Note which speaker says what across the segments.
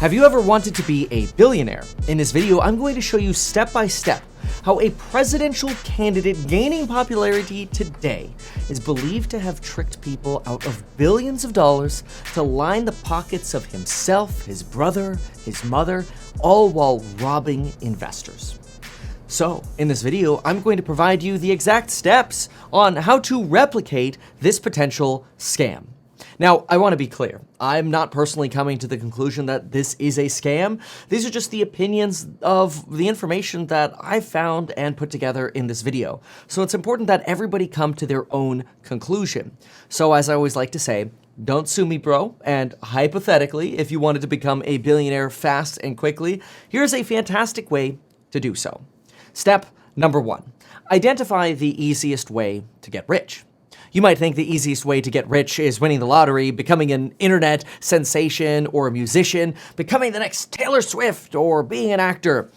Speaker 1: Have you ever wanted to be a billionaire? In this video, I'm going to show you step by step how a presidential candidate gaining popularity today is believed to have tricked people out of billions of dollars to line the pockets of himself, his brother, his mother, all while robbing investors. So, in this video, I'm going to provide you the exact steps on how to replicate this potential scam. Now, I want to be clear. I'm not personally coming to the conclusion that this is a scam. These are just the opinions of the information that I found and put together in this video. So it's important that everybody come to their own conclusion. So as I always like to say, don't sue me, bro. And hypothetically, if you wanted to become a billionaire fast and quickly, here's a fantastic way to do so. Step number 1, identify the easiest way to get rich. You might think the easiest way to get rich is winning the lottery, becoming an internet sensation or a musician, becoming the next Taylor Swift, or being an actor.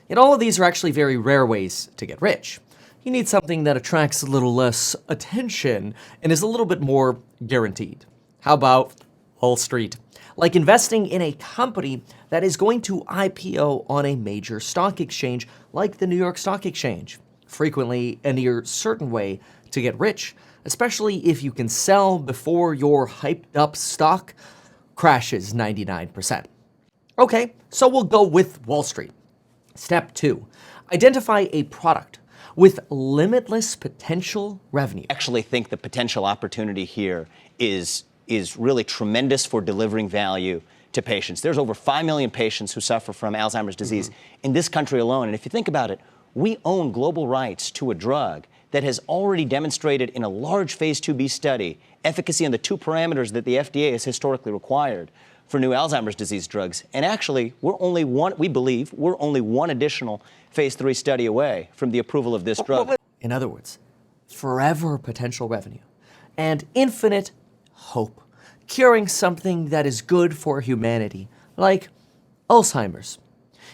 Speaker 1: Yet all of these are actually very rare ways to get rich. You need something that attracts a little less attention and is a little bit more guaranteed. How about Wall Street? Like investing in a company that is going to IPO on a major stock exchange like the New York Stock Exchange. Frequently a near certain way to get rich, especially if you can sell before your hyped up stock crashes 99%. Okay, so we'll go with Wall Street. Step 2, identify a product with limitless potential revenue.
Speaker 2: I actually think the potential opportunity here is really tremendous for delivering value to patients. There's over 5 million patients who suffer from Alzheimer's disease in this country alone. And if you think about it, we own global rights to a drug that has already demonstrated in a large phase 2b study efficacy on the 2 parameters that the FDA has historically required for new Alzheimer's disease drugs. And actually, we believe we're only one additional phase 3 study away from the approval of this drug.
Speaker 1: In other words, forever potential revenue and infinite hope, curing something that is good for humanity, like Alzheimer's.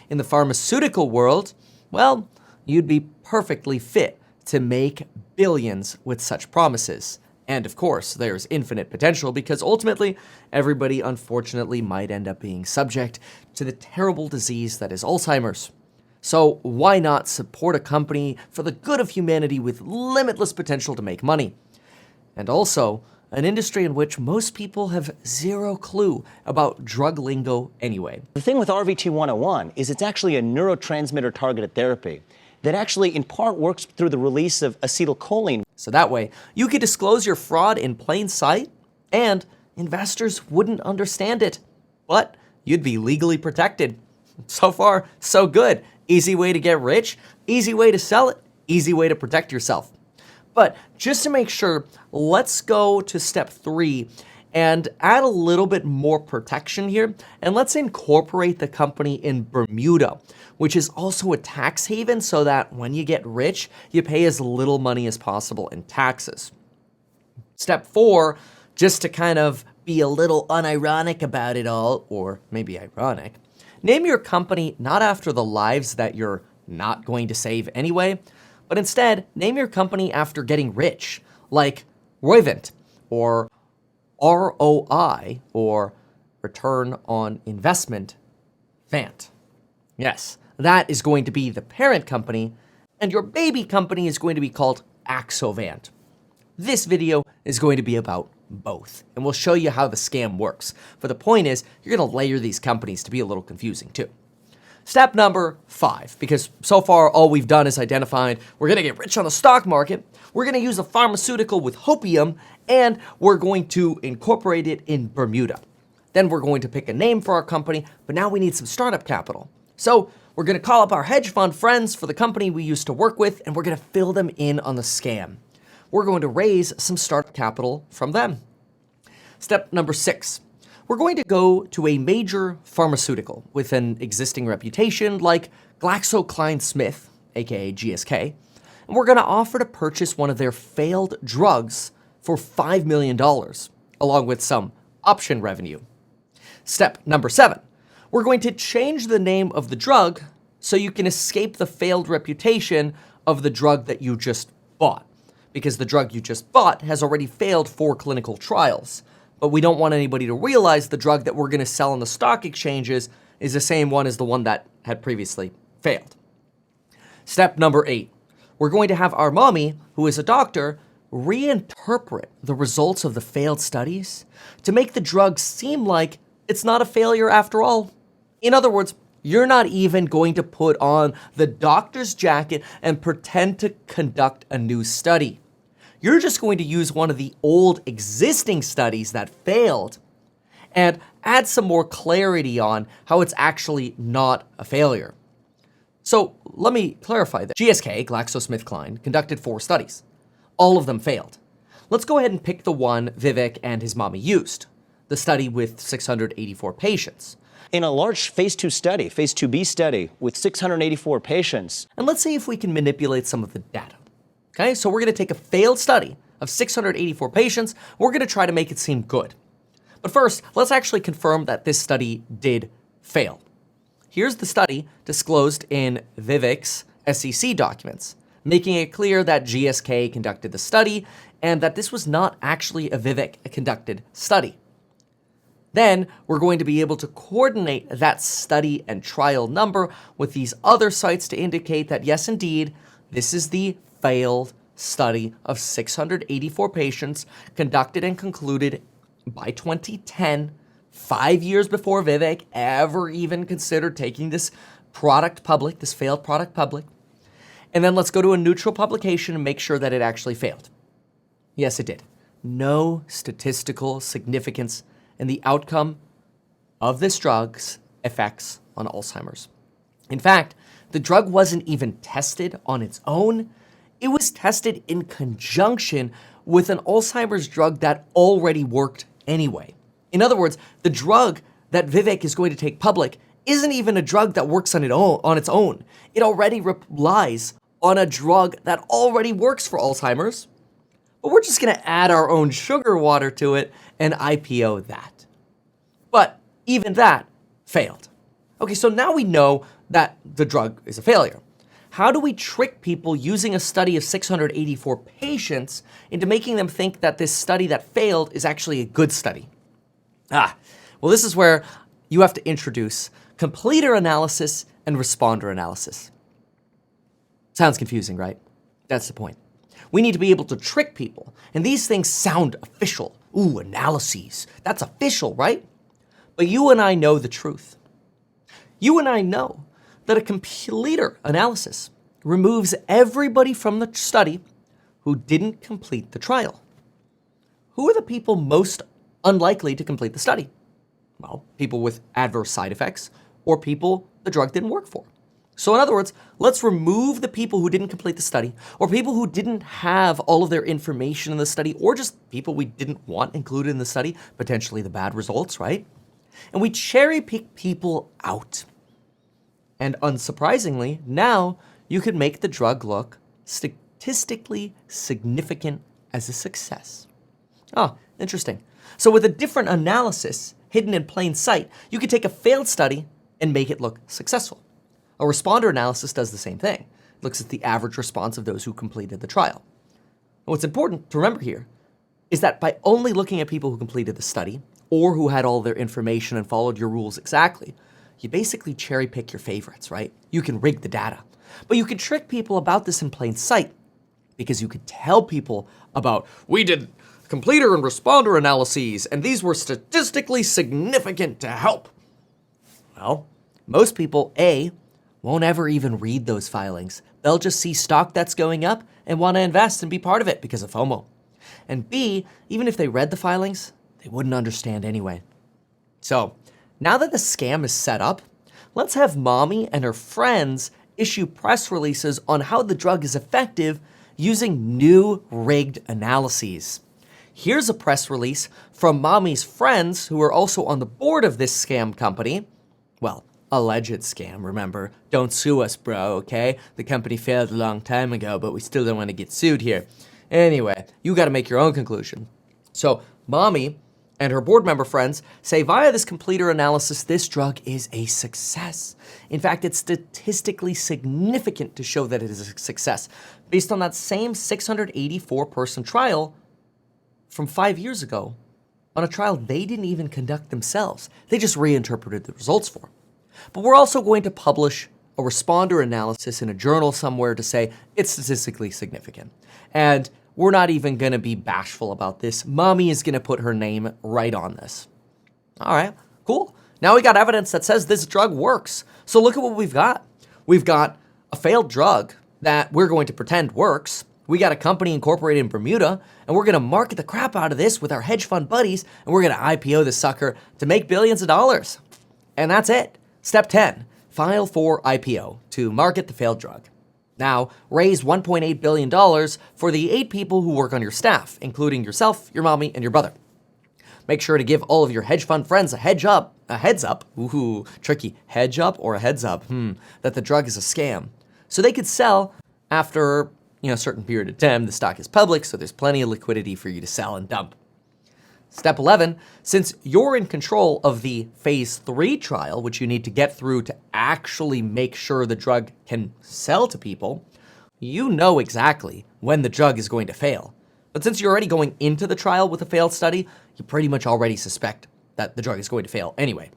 Speaker 1: In the pharmaceutical world, well, you'd be perfectly fit to make billions with such promises. And of course, there's infinite potential because ultimately, everybody unfortunately might end up being subject to the terrible disease that is Alzheimer's. So why not support a company for the good of humanity with limitless potential to make money? And also, an industry in which most people have zero clue about drug lingo anyway.
Speaker 2: The thing with RVT-101 is it's actually a neurotransmitter targeted therapy that actually in part works through the release of acetylcholine.
Speaker 1: So that way, you could disclose your fraud in plain sight, and investors wouldn't understand it. But you'd be legally protected. So far, so good. Easy way to get rich, easy way to sell it, easy way to protect yourself. But just to make sure, let's go to step 3 and add a little bit more protection here, and let's incorporate the company in Bermuda, which is also a tax haven so that when you get rich, you pay as little money as possible in taxes. Step 4, just to kind of be a little unironic about it all, or maybe ironic, name your company not after the lives that you're not going to save anyway, but instead name your company after getting rich, like Riovant, or ROI, or Return on Investment, VANT. Yes, that is going to be the parent company, and your baby company is going to be called Axovant. This video is going to be about both, and we'll show you how the scam works. But the point is, you're going to layer these companies to be a little confusing too. Step number 5, because so far all we've done is identified we're going to get rich on the stock market, we're going to use a pharmaceutical with hopium, and we're going to incorporate it in Bermuda. Then we're going to pick a name for our company, but now we need some startup capital. So we're going to call up our hedge fund friends for the company we used to work with, and we're going to fill them in on the scam. We're going to raise some startup capital from them. Step number 6. We're going to go to a major pharmaceutical with an existing reputation like GlaxoSmithKline, aka GSK, and we're going to offer to purchase one of their failed drugs for $5 million, along with some option revenue. Step number 7. We're going to change the name of the drug so you can escape the failed reputation of the drug that you just bought, because the drug you just bought has already failed 4 clinical trials. but we don't want anybody to realize the drug that we're going to sell on the stock exchanges is the same one as the one that had previously failed. Step number 8. We're going to have our mommy, who is a doctor, reinterpret the results of the failed studies to make the drug seem like it's not a failure after all. In other words, you're not even going to put on the doctor's jacket and pretend to conduct a new study. You're just going to use one of the old existing studies that failed and add some more clarity on how it's actually not a failure. So let me clarify that. GSK, GlaxoSmithKline, conducted 4 studies. All of them failed. Let's go ahead and pick the one Vivek and his mommy used, the study with 684 patients.
Speaker 2: In a large phase 2 study, phase 2B study with 684 patients.
Speaker 1: And let's see if we can manipulate some of the data. Okay, so we're going to take a failed study of 684 patients. We're going to try to make it seem good. But first, let's actually confirm that this study did fail. Here's the study disclosed in Vivek's SEC documents, making it clear that GSK conducted the study and that this was not actually a Vivek-conducted study. Then we're going to be able to coordinate that study and trial number with these other sites to indicate that yes, indeed, this is the failed study of 684 patients conducted and concluded by 2010, 5 years before Vivek ever even considered taking this product public, this failed product public. And then let's go to a neutral publication and make sure that it actually failed. Yes, it did. No statistical significance in the outcome of this drug's effects on Alzheimer's. In fact, the drug wasn't even tested on its own. It was tested in conjunction with an Alzheimer's drug that already worked anyway. In other words, the drug that Vivek is going to take public isn't even a drug that works on its own. It already relies on a drug that already works for Alzheimer's, but we're just going to add our own sugar water to it and IPO that. But even that failed. Okay, so now we know that the drug is a failure. How do we trick people using a study of 684 patients into making them think that this study that failed is actually a good study? Well, this is where you have to introduce completer analysis and responder analysis. Sounds confusing, right? That's the point. We need to be able to trick people, and these things sound official. Ooh, analyses. That's official, right? But you and I know the truth. You and I know that a completer analysis removes everybody from the study who didn't complete the trial. Who are the people most unlikely to complete the study? Well, people with adverse side effects or people the drug didn't work for. So in other words, let's remove the people who didn't complete the study or people who didn't have all of their information in the study or just people we didn't want included in the study, potentially the bad results, right? And we cherry pick people out. And unsurprisingly, now you can make the drug look statistically significant as a success. Oh, interesting. So with a different analysis hidden in plain sight, you could take a failed study and make it look successful. A responder analysis does the same thing. It looks at the average response of those who completed the trial. And what's important to remember here is that by only looking at people who completed the study or who had all their information and followed your rules exactly, you basically cherry pick your favorites, right? You can rig the data. But you can trick people about this in plain sight because you could tell people about, we did completer and responder analyses, and these were statistically significant to help. Well, most people, A, won't ever even read those filings. They'll just see stock that's going up and want to invest and be part of it because of FOMO. And B, even if they read the filings, they wouldn't understand anyway. So, now that the scam is set up, let's have Mommy and her friends issue press releases on how the drug is effective using new rigged analyses. Here's a press release from Mommy's friends who are also on the board of this scam company. Well, alleged scam, remember. Don't sue us, bro, okay? The company failed a long time ago, but we still don't want to get sued here. Anyway, you got to make your own conclusion. So, Mommy and her board member friends say via this completer analysis, this drug is a success. In fact, it's statistically significant to show that it is a success based on that same 684-person trial from 5 years ago on a trial they didn't even conduct themselves. They just reinterpreted the results for them. But we're also going to publish a responder analysis in a journal somewhere to say it's statistically significant. And we're not even going to be bashful about this. Mommy is going to put her name right on this. All right, cool. Now we got evidence that says this drug works. So look at what we've got. We've got a failed drug that we're going to pretend works. We got a company incorporated in Bermuda, and we're going to market the crap out of this with our hedge fund buddies, and we're going to IPO this sucker to make billions of dollars. And that's it. Step 10, file for IPO to market the failed drug. Now, raise $1.8 billion for the 8 people who work on your staff, including yourself, your mommy, and your brother. Make sure to give all of your hedge fund friends a heads up, ooh, tricky, hedge up or a heads up, that the drug is a scam. So they could sell after, a certain period of time. The stock is public, so there's plenty of liquidity for you to sell and dump. Step 11, since you're in control of the phase 3 trial, which you need to get through to actually make sure the drug can sell to people, you know exactly when the drug is going to fail. But since you're already going into the trial with a failed study, you pretty much already suspect that the drug is going to fail anyway.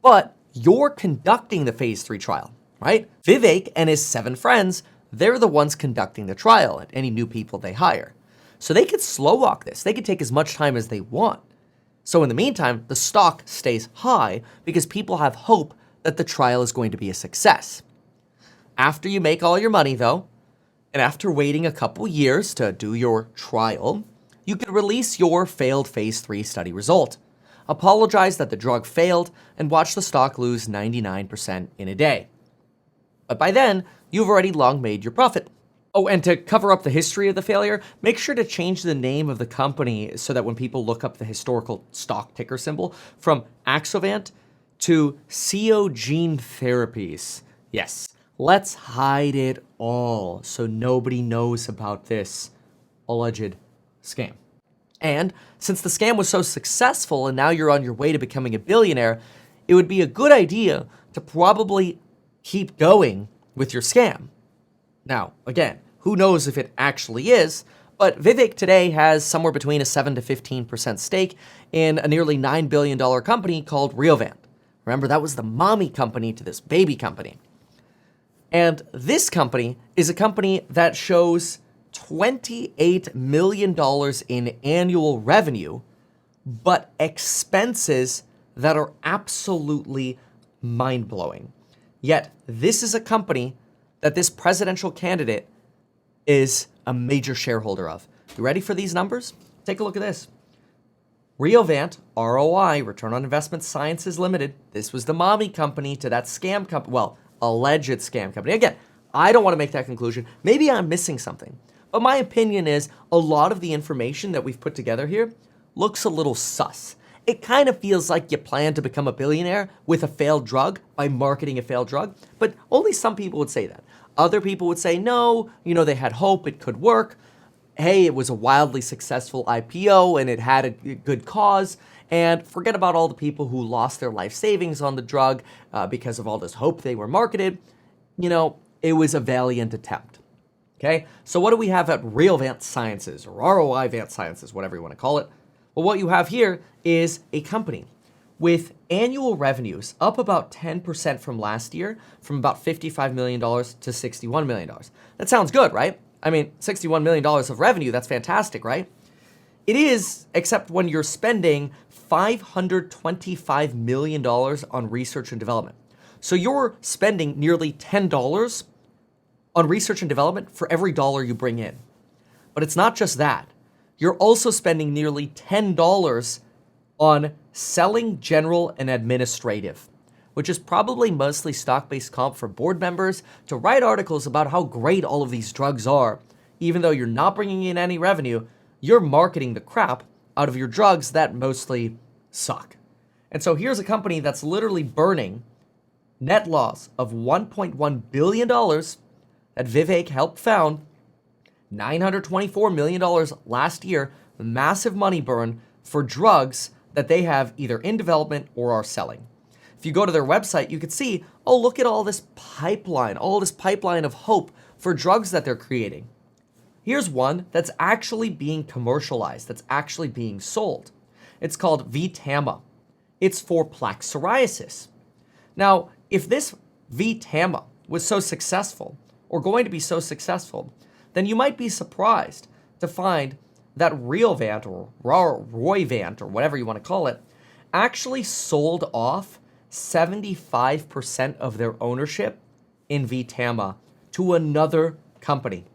Speaker 1: But you're conducting the phase 3 trial, right? Vivek and his 7 friends, they're the ones conducting the trial and any new people they hire. So they could slow walk this. They could take as much time as they want. So in the meantime, the stock stays high because people have hope that the trial is going to be a success. After you make all your money though, and after waiting a couple years to do your trial, you can release your failed phase 3 study result, apologize that the drug failed, and watch the stock lose 99% in a day. But by then, you've already long made your profit. Oh, and to cover up the history of the failure, make sure to change the name of the company so that when people look up the historical stock ticker symbol from Axovant to CO Gene Therapies. Yes, let's hide it all so nobody knows about this alleged scam. And since the scam was so successful and now you're on your way to becoming a billionaire, it would be a good idea to probably keep going with your scam. Now, again, who knows if it actually is, but Vivek today has somewhere between a 7 to 15% stake in a nearly $9 billion company called Riovant. Remember, that was the mommy company to this baby company. And this company is a company that shows $28 million in annual revenue, but expenses that are absolutely mind-blowing. Yet, this is a company that this presidential candidate is a major shareholder of. You ready for these numbers? Take a look at this. Riovant, ROI, Return on Investment Sciences Limited. This was the mommy company to that scam company, well, alleged scam company. Again, I don't want to make that conclusion. Maybe I'm missing something. But my opinion is a lot of the information that we've put together here looks a little sus. It kind of feels like you plan to become a billionaire with a failed drug by marketing a failed drug, but only some people would say that. Other people would say, no, they had hope it could work. Hey, it was a wildly successful IPO and it had a good cause. And forget about all the people who lost their life savings on the drug because of all this hope they were marketed. It was a valiant attempt. Okay, so what do we have at Riovant Sciences or ROI Vant Sciences, whatever you want to call it? Well, what you have here is a company with annual revenues up about 10% from last year, from about $55 million to $61 million. That sounds good, right? I mean, $61 million of revenue, that's fantastic, right? It is, except when you're spending $525 million on research and development. So you're spending nearly $10 on research and development for every dollar you bring in. But it's not just that. You're also spending nearly $10 on selling general and administrative, which is probably mostly stock-based comp for board members to write articles about how great all of these drugs are. Even though you're not bringing in any revenue, you're marketing the crap out of your drugs that mostly suck. And so here's a company that's literally burning net loss of $1.1 billion that Vivek helped found, $924 million last year, massive money burn for drugs that they have either in development or are selling. If you go to their website, you could see, oh, look at all this pipeline of hope for drugs that they're creating. Here's one that's actually being commercialized, that's actually being sold. It's called VTAMA. It's for plaque psoriasis. Now, if this VTAMA was so successful, or going to be so successful, then you might be surprised to find that Riovant or Roivant or whatever you want to call it actually sold off 75% of their ownership in VTAMA to another company.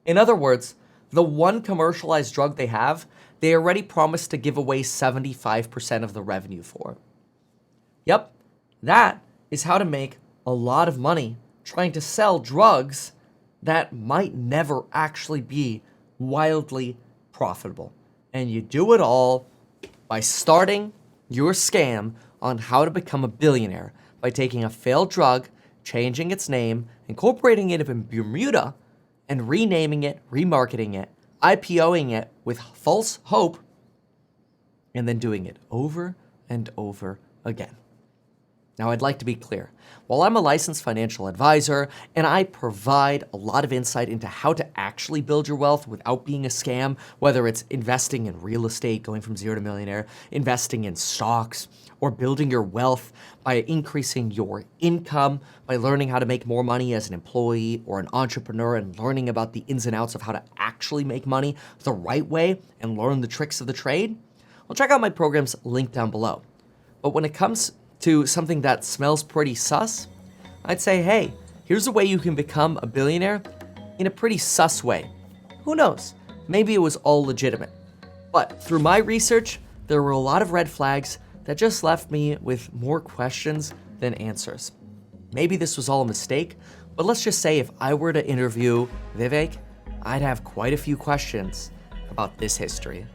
Speaker 1: In other words, the one commercialized drug they have, they already promised to give away 75% of the revenue for. Yep, that is how to make a lot of money trying to sell drugs that might never actually be wildly profitable. And you do it all by starting your scam on how to become a billionaire by taking a failed drug, changing its name, incorporating it in Bermuda, and renaming it, remarketing it, IPOing it with false hope, and then doing it over and over again. Now, I'd like to be clear. While I'm a licensed financial advisor and I provide a lot of insight into how to actually build your wealth without being a scam, whether it's investing in real estate, going from zero to millionaire, investing in stocks, or building your wealth by increasing your income, by learning how to make more money as an employee or an entrepreneur and learning about the ins and outs of how to actually make money the right way and learn the tricks of the trade, well, check out my programs linked down below. But when it comes to something that smells pretty sus, I'd say, hey, here's a way you can become a billionaire in a pretty sus way. Who knows? Maybe it was all legitimate. But through my research, there were a lot of red flags that just left me with more questions than answers. Maybe this was all a mistake, but let's just say if I were to interview Vivek, I'd have quite a few questions about this history.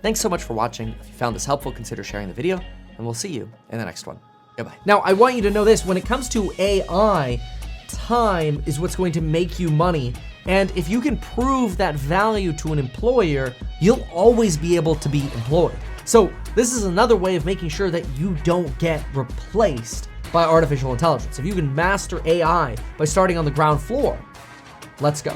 Speaker 1: Thanks so much for watching. If you found this helpful, consider sharing the video, and we'll see you in the next one. Goodbye. Now, I want you to know this. When it comes to AI, time is what's going to make you money. And if you can prove that value to an employer, you'll always be able to be employed. So this is another way of making sure that you don't get replaced by artificial intelligence. If you can master AI by starting on the ground floor, let's go.